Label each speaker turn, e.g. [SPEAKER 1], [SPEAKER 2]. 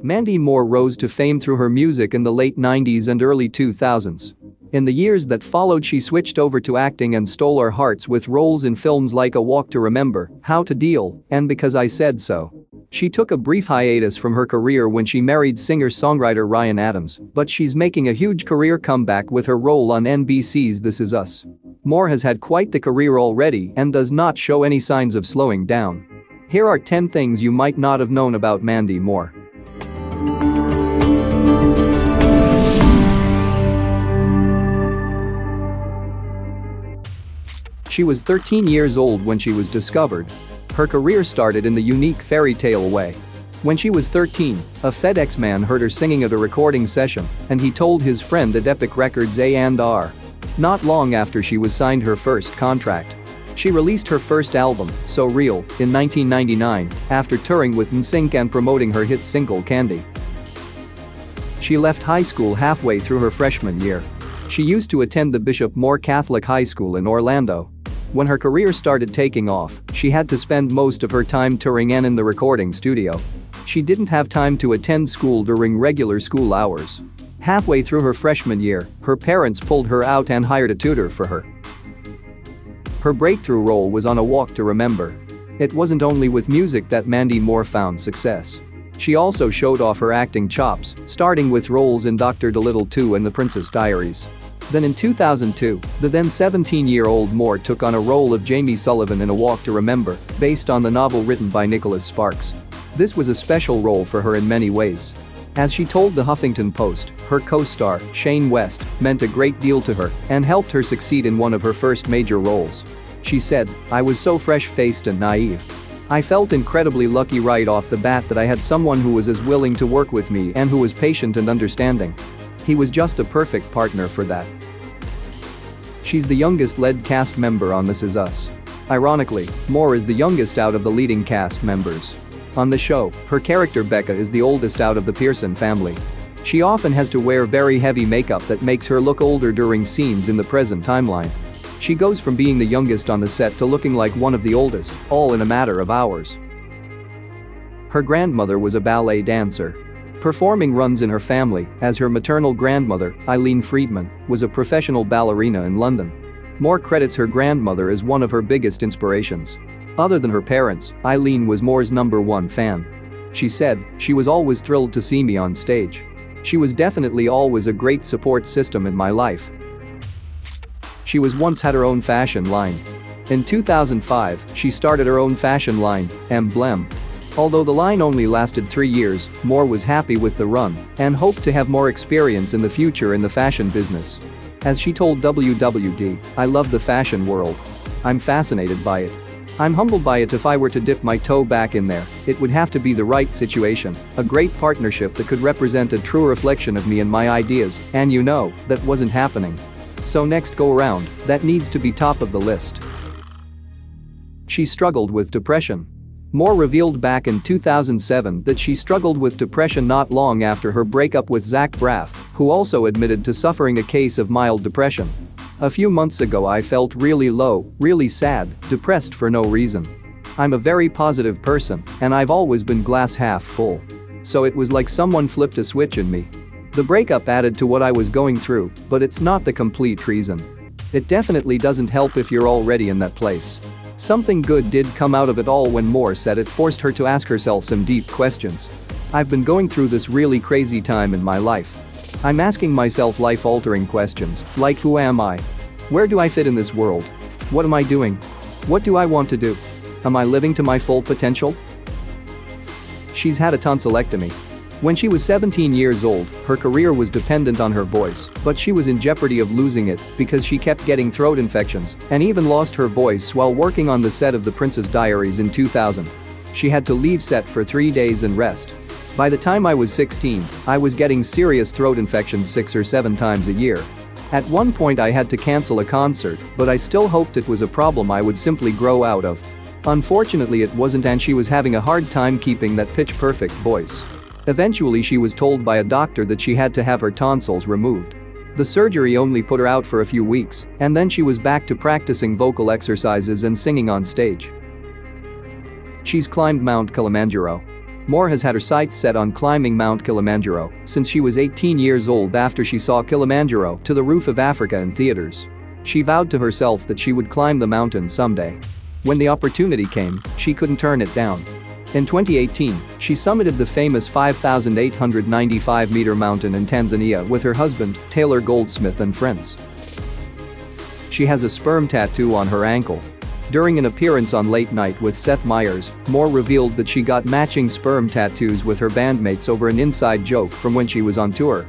[SPEAKER 1] Mandy Moore rose to fame through her music in the late 90s and early 2000s. In the years that followed, she switched over to acting and stole our hearts with roles in films like A Walk to Remember, How to Deal, and Because I Said So. She took a brief hiatus from her career when she married singer-songwriter Ryan Adams, but she's making a huge career comeback with her role on NBC's This Is Us. Moore has had quite the career already and does not show any signs of slowing down. Here are 10 things you might not have known about Mandy Moore. She was 13 years old when she was discovered. Her career started in the unique fairy tale way. When she was 13, a FedEx man heard her singing at a recording session, and he told his friend at Epic Records A&R. Not long after, she was signed her first contract. She released her first album, So Real, in 1999, after touring with NSYNC and promoting her hit single Candy. She left high school halfway through her freshman year. She used to attend the Bishop Moore Catholic High School in Orlando. When her career started taking off, she had to spend most of her time touring and in the recording studio. She didn't have time to attend school during regular school hours. Halfway through her freshman year, her parents pulled her out and hired a tutor for her. Her breakthrough role was on A Walk to Remember. It wasn't only with music that Mandy Moore found success. She also showed off her acting chops, starting with roles in Dr. Dolittle 2 and The Princess Diaries. Then in 2002, the then 17-year-old Moore took on a role of Jamie Sullivan in A Walk to Remember, based on the novel written by Nicholas Sparks. This was a special role for her in many ways. As she told the Huffington Post, her co-star, Shane West, meant a great deal to her and helped her succeed in one of her first major roles. She said, "I was so fresh-faced and naive. I felt incredibly lucky right off the bat that I had someone who was as willing to work with me and who was patient and understanding. He was just a perfect partner for that." She's the youngest lead cast member on This Is Us. Ironically, Moore is the youngest out of the leading cast members. On the show, her character Becca is the oldest out of the Pearson family. She often has to wear very heavy makeup that makes her look older during scenes in the present timeline. She goes from being the youngest on the set to looking like one of the oldest, all in a matter of hours. Her grandmother was a ballet dancer. Performing runs in her family, as her maternal grandmother, Eileen Friedman, was a professional ballerina in London. Moore credits her grandmother as one of her biggest inspirations. Other than her parents, Eileen was Moore's #1 fan. She said, "She was always thrilled to see me on stage. She was definitely always a great support system in my life." She once had her own fashion line. In 2005, she started her own fashion line, Emblem. Although the line only lasted 3 years, Moore was happy with the run and hoped to have more experience in the future in the fashion business. As she told WWD, "I love the fashion world. I'm fascinated by it. I'm humbled by it. If I were to dip my toe back in there, it would have to be the right situation, a great partnership that could represent a true reflection of me and my ideas, and that wasn't happening. So next go around, that needs to be top of the list." She struggled with depression. Moore revealed back in 2007 that she struggled with depression not long after her breakup with Zach Braff, who also admitted to suffering a case of mild depression. "A few months ago I felt really low, really sad, depressed for no reason. I'm a very positive person, and I've always been glass half full. So it was like someone flipped a switch in me. The breakup added to what I was going through, but it's not the complete reason. It definitely doesn't help if you're already in that place." Something good did come out of it all when Moore said it forced her to ask herself some deep questions. "I've been going through this really crazy time in my life. I'm asking myself life-altering questions, like who am I? Where do I fit in this world? What am I doing? What do I want to do? Am I living to my full potential?" She's had a tonsillectomy. When she was 17 years old, her career was dependent on her voice, but she was in jeopardy of losing it because she kept getting throat infections and even lost her voice while working on the set of The Princess Diaries in 2000. She had to leave set for 3 days and rest. "By the time I was 16, I was getting serious throat infections 6 or 7 times a year. At one point I had to cancel a concert, but I still hoped it was a problem I would simply grow out of. Unfortunately it wasn't, and she was having a hard time keeping that pitch-perfect voice. Eventually she was told by a doctor that she had to have her tonsils removed. The surgery only put her out for a few weeks, and then she was back to practicing vocal exercises and singing on stage. She's climbed Mount Kilimanjaro. Moore has had her sights set on climbing Mount Kilimanjaro since she was 18 years old after she saw Kilimanjaro to the Roof of Africa in theaters. She vowed to herself that she would climb the mountain someday. When the opportunity came, she couldn't turn it down. In 2018, she summited the famous 5,895-meter mountain in Tanzania with her husband, Taylor Goldsmith, and friends. She has a sperm tattoo on her ankle. During an appearance on Late Night with Seth Meyers, Moore revealed that she got matching sperm tattoos with her bandmates over an inside joke from when she was on tour.